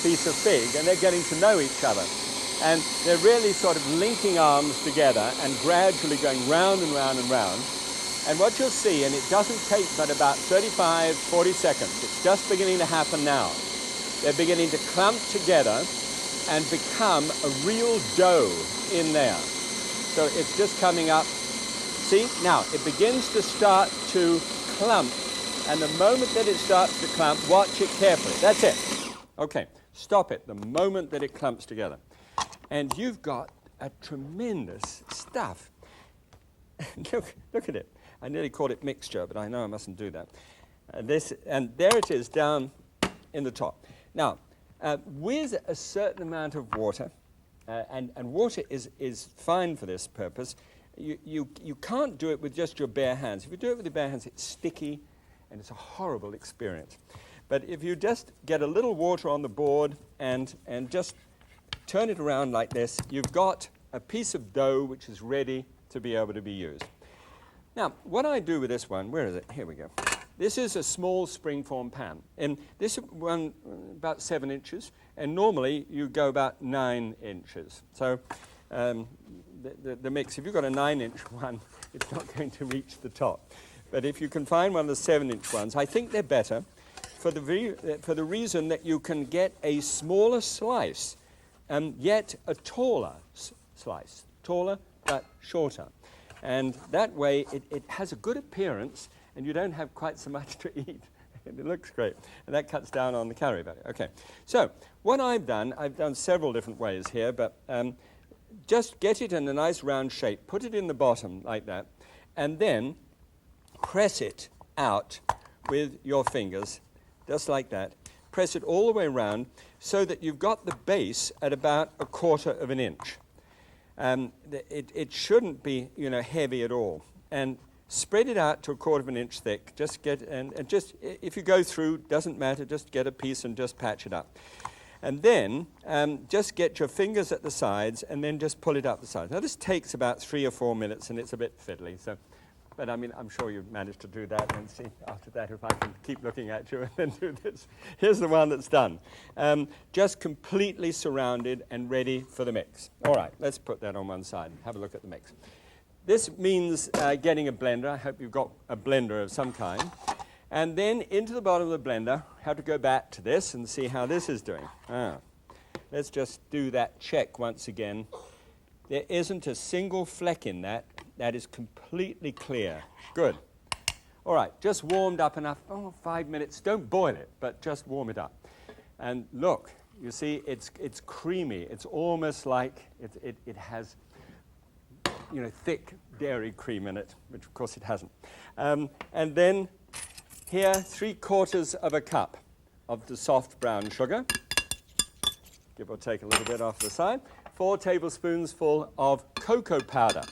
piece of fig, and they're getting to know each other. And they're really sort of linking arms together and gradually going round and round and round. And what you'll see, and it doesn't take but about 35, 40 seconds, it's just beginning to happen now. They're beginning to clump together and become a real dough in there. So it's just coming up. See, now it begins to start to clump, and the moment that it starts to clump, watch it carefully. That's it. Okay, stop it the moment that it clumps together. And you've got a tremendous stuff. Look at it. I nearly called it mixture, but I know I mustn't do that. And there it is down in the top. Now, with a certain amount of water, and water is fine for this purpose, you can't do it with just your bare hands. If you do it with your bare hands, it's sticky, and it's a horrible experience. But if you just get a little water on the board and just turn it around like this, you've got a piece of dough which is ready to be able to be used. Now, what I do with this one, where is it? Here we go. This is a small springform pan. And this one, about 7 inches, and normally you go about 9 inches. So the mix. If you've got a 9-inch one, it's not going to reach the top. But if you can find one of the 7-inch ones, I think they're better for the reason that you can get a smaller slice and yet a taller slice. Taller but shorter. And that way it has a good appearance and you don't have quite so much to eat. And it looks great. And that cuts down on the calorie value. Okay. So what I've done several different ways here, but just get it in a nice round shape. Put it in the bottom like that. And then press it out with your fingers, just like that. Press it all the way around so that you've got the base at about 1/4 of an inch. It shouldn't be, heavy at all. And spread it out to 1/4 of an inch thick. Just get, and just, if you go through, doesn't matter, just get a piece and just patch it up. And then just get your fingers at the sides and then just pull it up the sides. Now this takes about 3 or 4 minutes and it's a bit fiddly, so. But I mean, I'm sure you've managed to do that and see after that if I can keep looking at you and then do this. Here's the one that's done. Just completely surrounded and ready for the mix. All right, let's put that on one side and have a look at the mix. This means getting a blender. I hope you've got a blender of some kind. And then into the bottom of the blender, have to go back to this and see how this is doing. Let's just do that check once again. There isn't a single fleck in that. That is completely clear. Good. All right, just warmed up enough. 5 minutes. Don't boil it, but just warm it up. And look, you see, it's creamy. It's almost like it has, thick dairy cream in it, which of course it hasn't. And then here, 3/4 of a cup of the soft brown sugar. Give or take a little bit off the side. 4 tablespoons full of cocoa powder.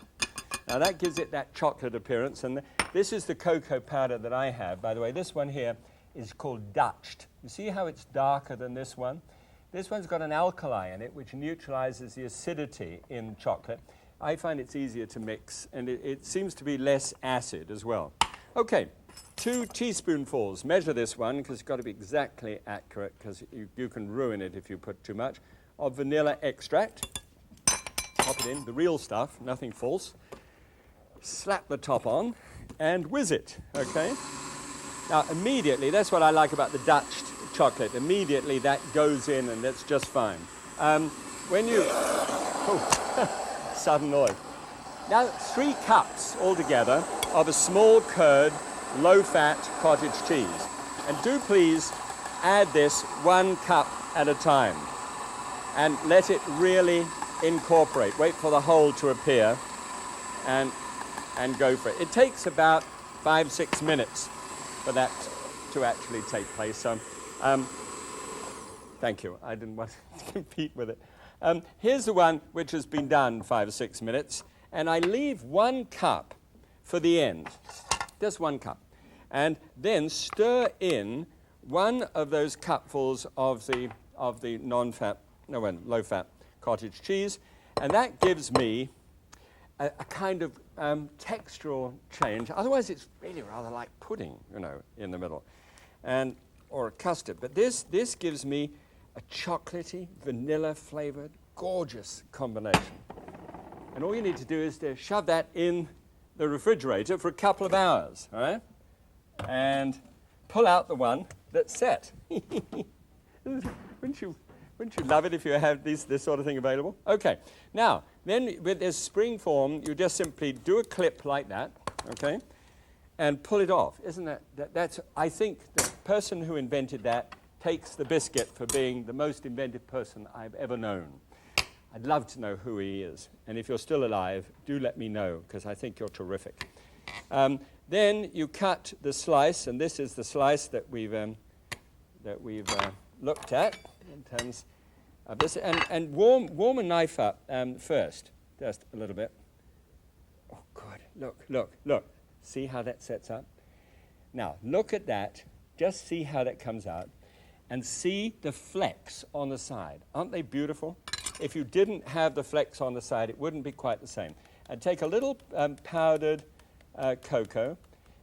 Now that gives it that chocolate appearance, and this is the cocoa powder that I have. By the way, this one here is called Dutched. You see how it's darker than this one? This one's got an alkali in it, which neutralizes the acidity in chocolate. I find it's easier to mix, and it seems to be less acid as well. Okay, 2 teaspoonfuls. Measure this one, because it's got to be exactly accurate, because you can ruin it if you put too much, of vanilla extract. Pop it in, the real stuff, nothing false. Slap the top on and whiz it, okay? Now, immediately, that's what I like about the Dutch chocolate. Immediately, that goes in and that's just fine. When you... sudden noise. Now, 3 cups altogether of a small curd, low-fat cottage cheese. And do please add this 1 cup at a time. And let it really incorporate. Wait for the whole to appear and go for it. It takes about 5-6 minutes for that to actually take place. So, thank you. I didn't want to compete with it. Here's the one which has been done 5 or 6 minutes, and I leave 1 cup for the end. Just 1 cup. And then stir in 1 of those cupfuls of the low-fat cottage cheese, and that gives me a kind of textural change. Otherwise, it's really rather like pudding, in the middle, or a custard. But this gives me a chocolatey, vanilla-flavored, gorgeous combination. And all you need to do is to shove that in the refrigerator for a couple of hours, all right? And pull out the one that's set. Wouldn't you love it if you had this sort of thing available? Okay. Now, then with this spring form, you just simply do a clip like that, okay, and pull it off. Isn't that's, I think the person who invented that takes the biscuit for being the most inventive person I've ever known. I'd love to know who he is. And if you're still alive, do let me know, because I think you're terrific. Then you cut the slice, and this is the slice that we've looked at in terms of this. And warm a knife up first, just a little bit. Oh, good. Look. See how that sets up? Now, look at that. Just see how that comes out. And see the flecks on the side. Aren't they beautiful? If you didn't have the flecks on the side, it wouldn't be quite the same. And take a little powdered cocoa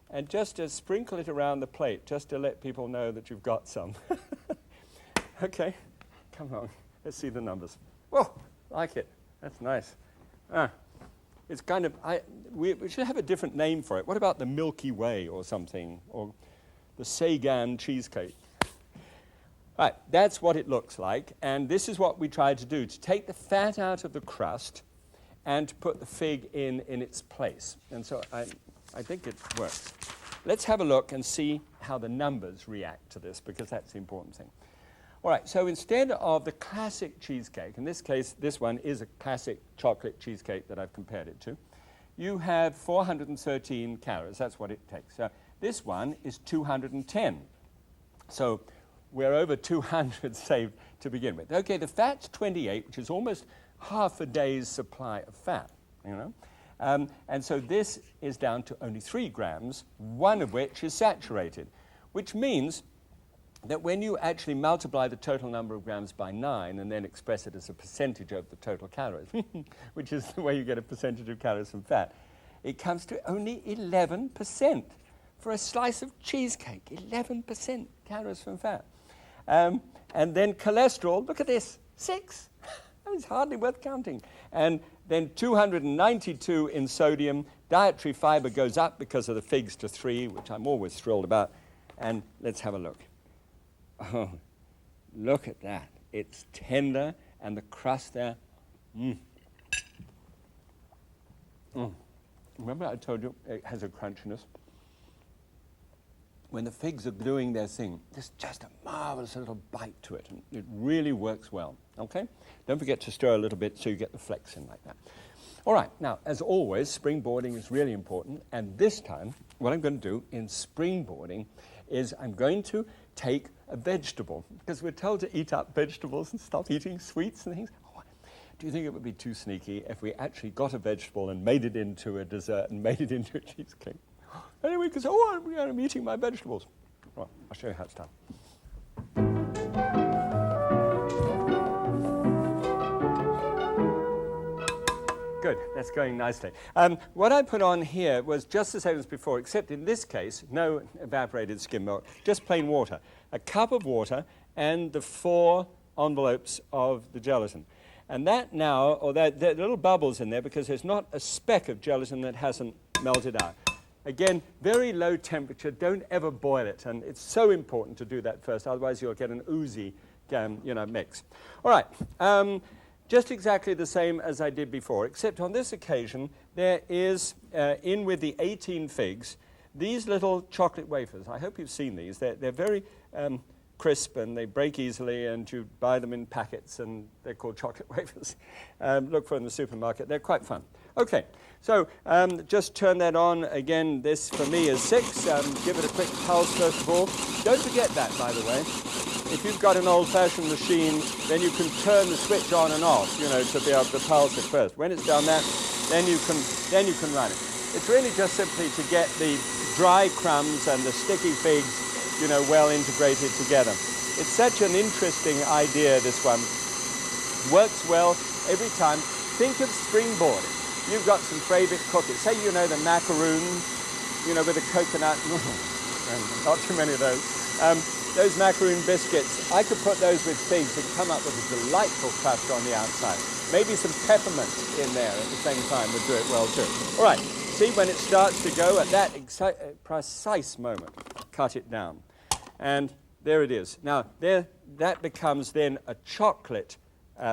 and just to sprinkle it around the plate, just to let people know that you've got some. Okay, come on. Let's see the numbers. Whoa, like it. That's nice. it's kind of, we should have a different name for it. What about the Milky Way or something, or the Sagan cheesecake? Right, that's what it looks like, and this is what we tried to do, to take the fat out of the crust and to put the fig in its place. And so I think it works. Let's have a look and see how the numbers react to this, because that's the important thing. All right, so instead of the classic cheesecake, in this case, this one is a classic chocolate cheesecake that I've compared it to, you have 413 calories. That's what it takes. So this one is 210. So we're over 200 saved to begin with. Okay, the fat's 28, which is almost half a day's supply of fat, you know. And so this is down to only 3 grams, one of which is saturated, which means that when you actually multiply the total number of grams by 9 and then express it as a percentage of the total calories, which is the way you get a percentage of calories from fat, it comes to only 11% for a slice of cheesecake, 11% calories from fat. And then cholesterol, look at this, 6. It's hardly worth counting. And then 292 in sodium. Dietary fiber goes up because of the figs to 3, which I'm always thrilled about. And let's have a look. Oh, look at that. It's tender, and the crust there. Remember I told you it has a crunchiness? When the figs are doing their thing, there's just a marvelous little bite to it, and it really works well, okay? Don't forget to stir a little bit so you get the flecks in like that. All right, now, as always, springboarding is really important, and this time, what I'm going to do in springboarding is I'm going to take a vegetable, because we're told to eat up vegetables and stop eating sweets and things. Oh, do you think it would be too sneaky if we actually got a vegetable and made it into a dessert and made it into a cheesecake? Anyway, because, I'm eating my vegetables. Right, I'll show you how it's done. Good, that's going nicely. What I put on here was just the same as before, except in this case, no evaporated skim milk, just plain water. A cup of water and the 4 envelopes of the gelatin. And that now, or there are little bubbles in there because there's not a speck of gelatin that hasn't melted out. Again, very low temperature, don't ever boil it, and it's so important to do that first, otherwise you'll get an oozy mix. All right, just exactly the same as I did before, except on this occasion there is, in with the 18 figs, these little chocolate wafers. I hope you've seen these. They're very crisp and they break easily, and you buy them in packets, and they're called chocolate wafers. Look for them in the supermarket. They're quite fun. Okay, so just turn that on. Again, this for me is 6. Give it a quick pulse first of all. Don't forget that, by the way. If you've got an old-fashioned machine, then you can turn the switch on and off, to be able to pulse it first. When it's done that, then you can run it. It's really just simply to get the dry crumbs and the sticky figs, well integrated together. It's such an interesting idea, this one. Works well every time. Think of springboarding. You've got some favorite cookies. Say, the macaroons, with the coconut. Not too many of those. Those macaroon biscuits, I could put those with figs and come up with a delightful crust on the outside. Maybe some peppermint in there at the same time would do it well too. All right, see when it starts to go at that precise moment, cut it down. And there it is. Now, that becomes then a chocolate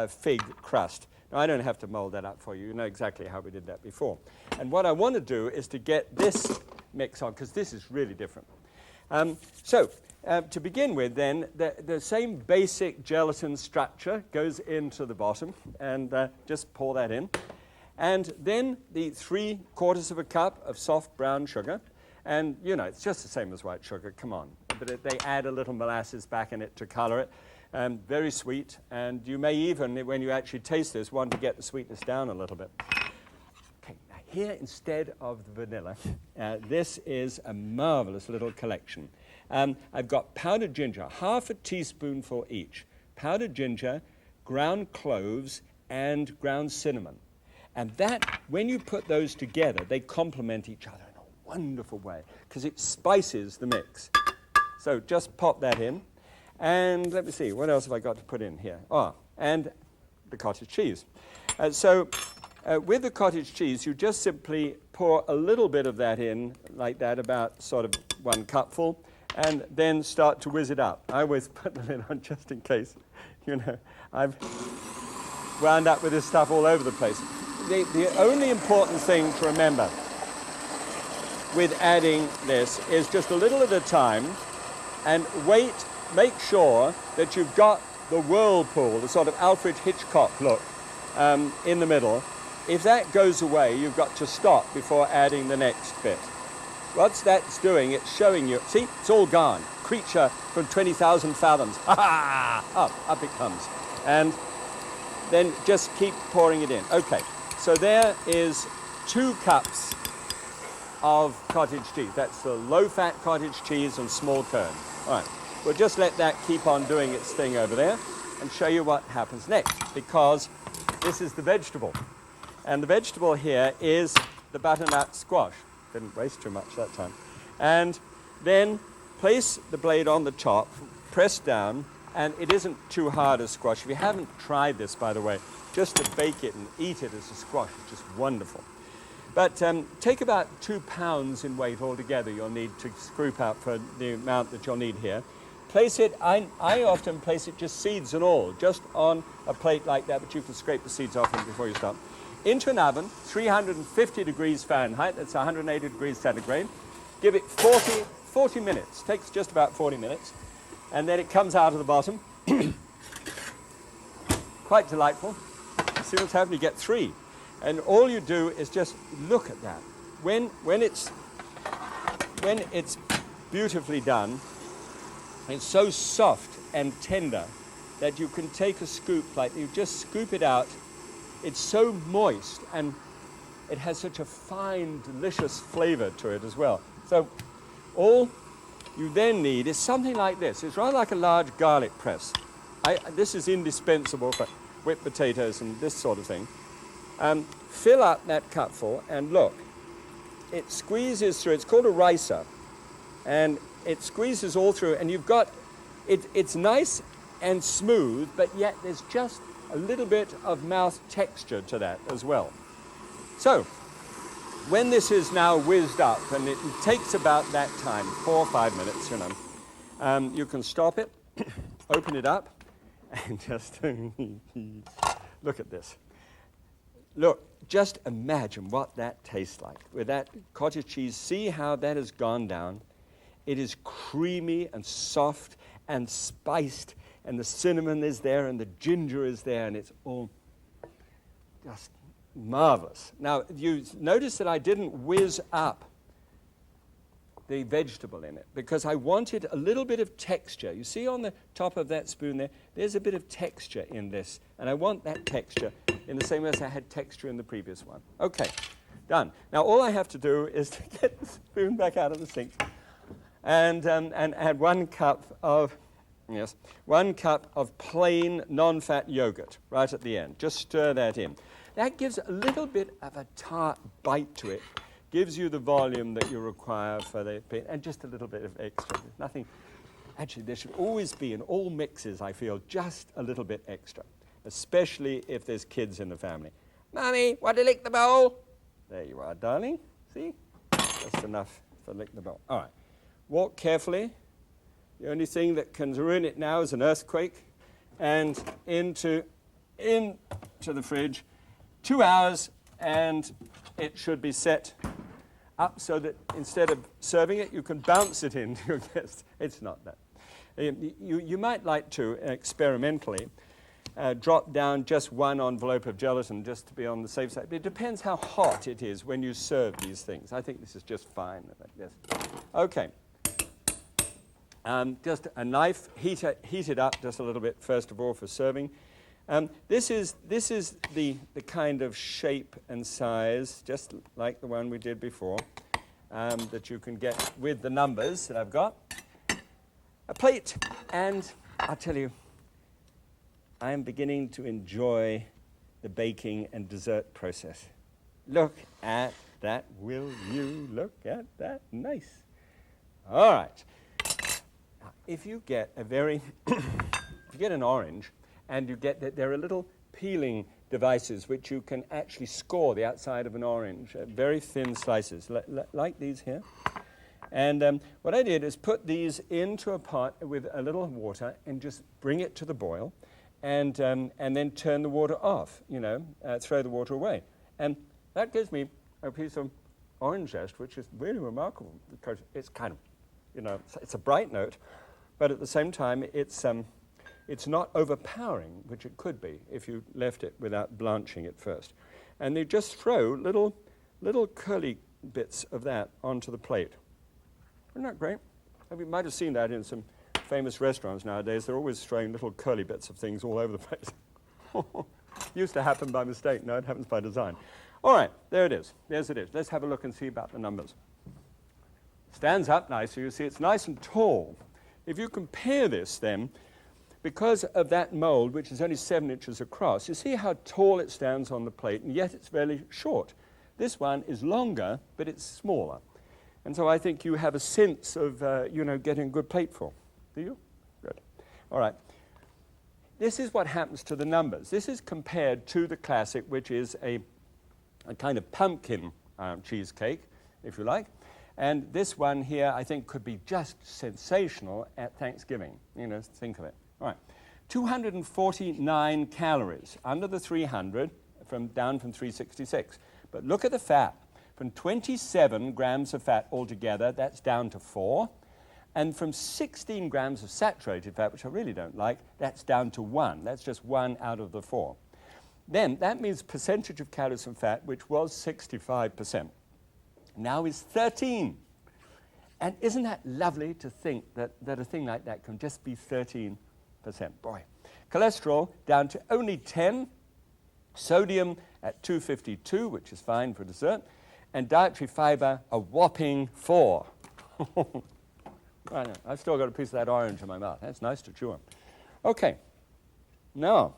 fig crust. Now, I don't have to mold that up for you. You know exactly how we did that before. And what I want to do is to get this mix on, because this is really different. To begin with, then, the same basic gelatin structure goes into the bottom, and just pour that in. And then the 3/4 of a cup of soft brown sugar. And, it's just the same as white sugar, come on. But they add a little molasses back in it to color it. Very sweet, and you may even, when you actually taste this, want to get the sweetness down a little bit. Okay, now here instead of the vanilla, this is a marvelous little collection. I've got powdered ginger, 1/2 teaspoonful each. Powdered ginger, ground cloves, and ground cinnamon. And that, when you put those together, they complement each other in a wonderful way, because it spices the mix. So just pop that in. And let me see, what else have I got to put in here? And the cottage cheese. So with the cottage cheese, you just simply pour a little bit of that in, like that, about sort of 1 cupful, and then start to whiz it up. I always put the lid on just in case, I've wound up with this stuff all over the place. The only important thing to remember with adding this is just a little at a time, and make sure that you've got the whirlpool, the sort of Alfred Hitchcock look in the middle. If that goes away, you've got to stop before adding the next bit. What that's doing, it's showing you, see, it's all gone. Creature from 20,000 fathoms. Ha ha! Up it comes. And then just keep pouring it in. Okay, so there is 2 cups of cottage cheese. That's the low-fat cottage cheese and small curd. All right, we'll just let that keep on doing its thing over there and show you what happens next, because this is the vegetable. And the vegetable here is the butternut squash. Didn't waste too much that time. And then place the blade on the top, press down, and it isn't too hard a squash. If you haven't tried this, by the way, just to bake it and eat it as a squash is just wonderful. But take about 2 pounds in weight altogether you'll need to scoop out for the amount that you'll need here. Place it, I often place it just seeds and all, just on a plate like that, but you can scrape the seeds off before you start. Into an oven, 350 degrees Fahrenheit, that's 180 degrees centigrade. Give it 40 minutes, takes just about 40 minutes. And then it comes out of the bottom. Quite delightful. See what's happening, you get 3. And all you do is just look at that. When it's beautifully done, it's so soft and tender that you can take a scoop, like you just scoop it out. It's so moist, and it has such a fine, delicious flavor to it as well. So all you then need is something like this. It's rather like a large garlic press. This is indispensable for whipped potatoes and this sort of thing. Fill up that cupful, and look, it squeezes through. It's called a ricer, and it squeezes all through, and you've got, it's nice and smooth, but yet there's just a little bit of mouth texture to that as well. So, when this is now whizzed up, and it takes about that time, 4 or 5 minutes, you can stop it, open it up, and just look at this. Look, just imagine what that tastes like with that cottage cheese. See how that has gone down. It is creamy and soft and spiced, and the cinnamon is there, and the ginger is there, and it's all just marvelous. Now, you notice that I didn't whiz up the vegetable in it, because I wanted a little bit of texture. You see on the top of that spoon there, there's a bit of texture in this, and I want that texture in the same way as I had texture in the previous one. Okay, done. Now, all I have to do is to get the spoon back out of the sink and add 1 cup of, 1 cup of plain non-fat yogurt right at the end. Just stir that in. That gives a little bit of a tart bite to it, gives you the volume that you require for the bit, and just a little bit of extra. There's nothing, actually, there should always be in all mixes, I feel, just a little bit extra, especially if there's kids in the family. Mommy, want to lick the bowl? There you are, darling. See? Just enough for lick the bowl. All right. Walk carefully. The only thing that can ruin it now is an earthquake. And into the fridge. 2 hours, and it should be set up so that instead of serving it, you can bounce it in to your guests. It's not that. You might like to experimentally drop down just 1 envelope of gelatin just to be on the safe side. But it depends how hot it is when you serve these things. I think this is just fine like this. Okay. Just a knife, heat it up just a little bit first of all for serving. This is the kind of shape and size, just like the one we did before, that you can get with the numbers that I've got. A plate, and I'll tell you, I am beginning to enjoy the baking and dessert process. Look at that, will you? Look at that, nice. All right. Now, if you get a if you get an orange, and you get that there are little peeling devices which you can actually score the outside of an orange, very thin slices, like these here. And what I did is put these into a pot with a little water and just bring it to the boil, and then turn the water off, throw the water away. And that gives me a piece of orange zest, which is really remarkable because it's kind of, it's a bright note, but at the same time, it's not overpowering, which it could be if you left it without blanching it first. And you just throw little curly bits of that onto the plate. Isn't that great? You might have seen that in some famous restaurants nowadays. They're always throwing little curly bits of things all over the place. Used to happen by mistake. No, it happens by design. All right, there it is. There's it is. Let's have a look and see about the numbers. Stands up nicely. You see it's nice and tall. If you compare this then, because of that mold, which is only 7 inches across, you see how tall it stands on the plate, and yet it's very short. This one is longer, but it's smaller. And so I think you have a sense of, getting a good plateful. Do you? Good. All right. This is what happens to the numbers. This is compared to the classic, which is a kind of pumpkin cheesecake, if you like. And this one here, I think, could be just sensational at Thanksgiving. Think of it. All right. 249 calories, under the 300, down from 366. But look at the fat. From 27 grams of fat altogether, that's down to 4. And from 16 grams of saturated fat, which I really don't like, that's down to 1. That's just 1 out of the 4. Then that means percentage of calories from fat, which was 65%, now is 13. And isn't that lovely to think that a thing like that can just be 13%? Boy. Cholesterol down to only 10. Sodium at 252, which is fine for dessert. And dietary fiber, a whopping 4. I've still got a piece of that orange in my mouth. That's nice to chew on. Okay. Now,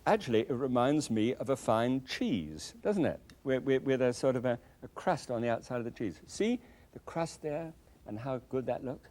actually, it reminds me of a fine cheese, doesn't it? With a sort of a crust on the outside of the cheese. See the crust there and how good that looks?